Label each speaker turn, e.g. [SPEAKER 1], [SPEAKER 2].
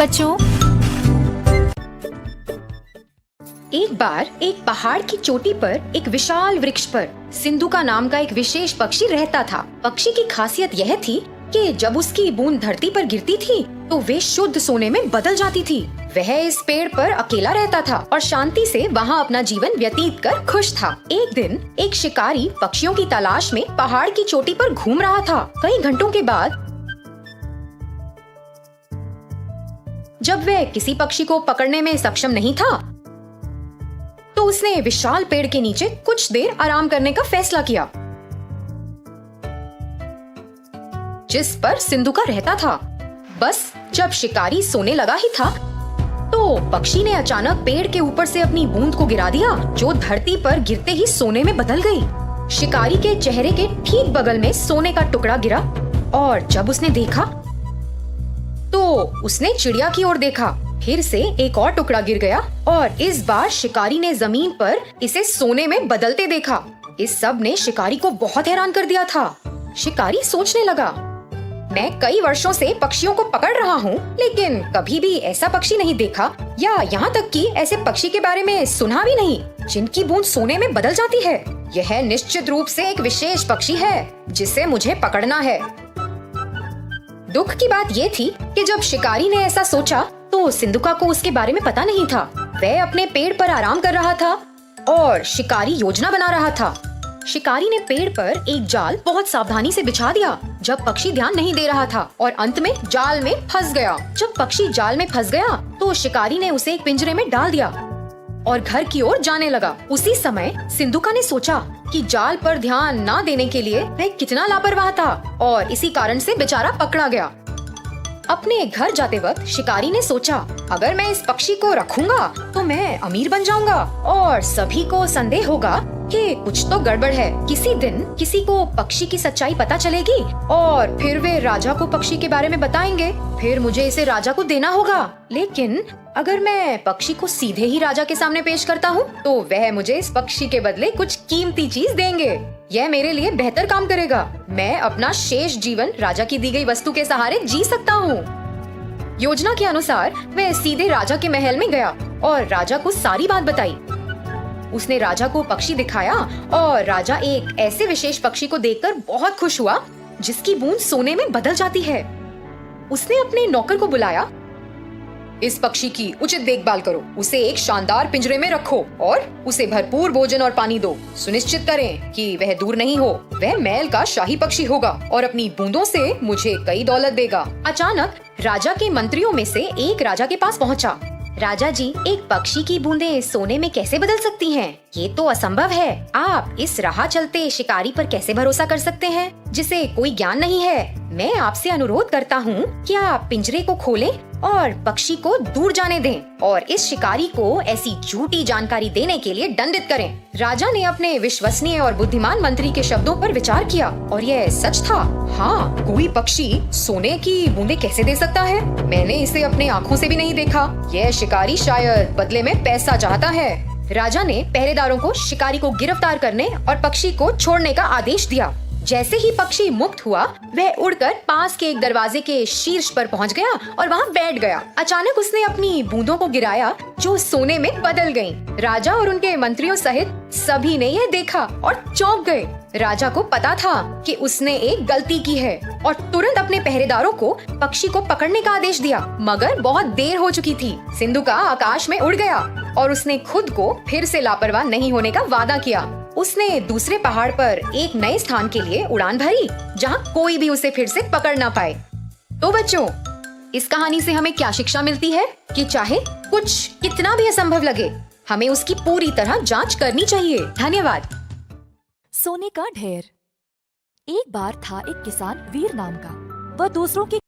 [SPEAKER 1] बच्चों,
[SPEAKER 2] एक बार एक पहाड़ की चोटी पर एक विशाल वृक्ष पर सिंधु का नाम का एक विशेष पक्षी रहता था। पक्षी की खासियत यह थी कि जब उसकी बूंद धरती पर गिरती थी तो वे शुद्ध सोने में बदल जाती थी। वह इस पेड़ पर अकेला रहता था और शांति से वहाँ अपना जीवन व्यतीत कर खुश था। एक दिन एक शिकारी पक्षियों की तलाश में पहाड़ की चोटी पर घूम रहा था। कई घंटों के बाद जब वह किसी पक्षी को पकड़ने में सक्षम नहीं था तो उसने विशाल पेड़ के नीचे कुछ देर आराम करने का फैसला किया, जिस पर सिंधु का रहता था। बस जब शिकारी सोने लगा ही था तो पक्षी ने अचानक पेड़ के ऊपर से अपनी बूंद को गिरा दिया, जो धरती पर गिरते ही सोने में बदल गई। शिकारी के चेहरे के ठीक बगल में सोने का टुकड़ा गिरा और जब उसने देखा तो उसने चिड़िया की ओर देखा। फिर से एक और टुकड़ा गिर गया और इस बार शिकारी ने जमीन पर इसे सोने में बदलते देखा। इस सब ने शिकारी को बहुत हैरान कर दिया था। शिकारी सोचने लगा, मैं कई वर्षों से पक्षियों को पकड़ रहा हूँ, लेकिन कभी भी ऐसा पक्षी नहीं देखा या यहाँ तक कि ऐसे पक्षी के बारे में सुना भी नहीं जिनकी बूंद सोने में बदल जाती है। यह निश्चित रूप से एक विशेष पक्षी है जिसे मुझे पकड़ना है। दुख की बात ये थी कि जब शिकारी ने ऐसा सोचा तो सिंधुका को उसके बारे में पता नहीं था। वह अपने पेड़ पर आराम कर रहा था और शिकारी योजना बना रहा था। शिकारी ने पेड़ पर एक जाल बहुत सावधानी से बिछा दिया जब पक्षी ध्यान नहीं दे रहा था और अंत में जाल में फंस गया। जब पक्षी जाल में फंस गया तो शिकारी ने उसे एक पिंजरे में डाल दिया और घर की ओर जाने लगा। उसी समय सिंधुका ने सोचा कि जाल पर ध्यान न देने के लिए वह कितना लापरवाह था और इसी कारण से बेचारा पकड़ा गया। अपने घर जाते वक्त शिकारी ने सोचा, अगर मैं इस पक्षी को रखूंगा तो मैं अमीर बन जाऊंगा और सभी को संदेह होगा कि कुछ तो गड़बड़ है। किसी दिन किसी को पक्षी की सच्चाई पता चलेगी और फिर वे राजा को पक्षी के बारे में बताएंगे। फिर मुझे इसे राजा को देना होगा। लेकिन अगर मैं पक्षी को सीधे ही राजा के सामने पेश करता हूँ तो वह मुझे इस पक्षी के बदले कुछ कीमती चीज देंगे। यह मेरे लिए बेहतर काम करेगा। मैं अपना शेष जीवन राजा की दी गई वस्तु के सहारे जी सकता हूँ। योजना के अनुसार वह सीधे राजा के महल में गया और राजा को सारी बात बताई। उसने राजा को पक्षी दिखाया और राजा एक ऐसे विशेष पक्षी को देखकर बहुत खुश हुआ जिसकी बूंद सोने में बदल जाती है। उसने अपने नौकर को बुलाया, इस पक्षी की उचित देखभाल करो, उसे एक शानदार पिंजरे में रखो और उसे भरपूर भोजन और पानी दो। सुनिश्चित करें कि वह दूर नहीं हो। वह महल का शाही पक्षी होगा और अपनी बूंदों से मुझे कई दौलत देगा। अचानक राजा के मंत्रियों में से एक राजा के पास पहुंचा। राजा जी, एक पक्षी की बूंदें सोने में कैसे बदल सकती हैं? ये तो असंभव है। आप इस राह चलते शिकारी पर कैसे भरोसा कर सकते हैं जिसे कोई ज्ञान नहीं है? मैं आपसे अनुरोध करता हूँ कि आप पिंजरे को खोलें और पक्षी को दूर जाने दें और इस शिकारी को ऐसी झूठी जानकारी देने के लिए दंडित करें। राजा ने अपने विश्वसनीय और बुद्धिमान मंत्री के शब्दों पर विचार किया और यह सच था। हाँ, कोई पक्षी सोने की बूंदें कैसे दे सकता है? मैंने इसे अपने आँखों से भी नहीं देखा। यह शिकारी शायद बदले में पैसा चाहता है। राजा ने पहरेदारों को शिकारी को गिरफ्तार करने और पक्षी को छोड़ने का आदेश दिया। जैसे ही पक्षी मुक्त हुआ वह उड़कर पास के एक दरवाजे के शीर्ष पर पहुंच गया और वहां बैठ गया। अचानक उसने अपनी बूंदों को गिराया जो सोने में बदल गईं। राजा और उनके मंत्रियों सहित सभी ने यह देखा और चौंक गए। राजा को पता था कि उसने एक गलती की है और तुरंत अपने पहरेदारों को पक्षी को पकड़ने का आदेश दिया, मगर बहुत देर हो चुकी थी। सिंधुका आकाश में उड़ गया और उसने खुद को फिर से लापरवाह नहीं होने का वादा किया। उसने दूसरे पहाड़ पर एक नए स्थान के लिए उड़ान भरी जहां कोई भी उसे फिर से पकड़ ना पाए। तो बच्चों, इस कहानी से हमें क्या शिक्षा मिलती है कि चाहे कुछ कितना भी असंभव लगे, हमें उसकी पूरी तरह जांच करनी चाहिए। धन्यवाद।
[SPEAKER 1] सोने का ढेर। एक बार था एक किसान वीर नाम का। वह दूसरों की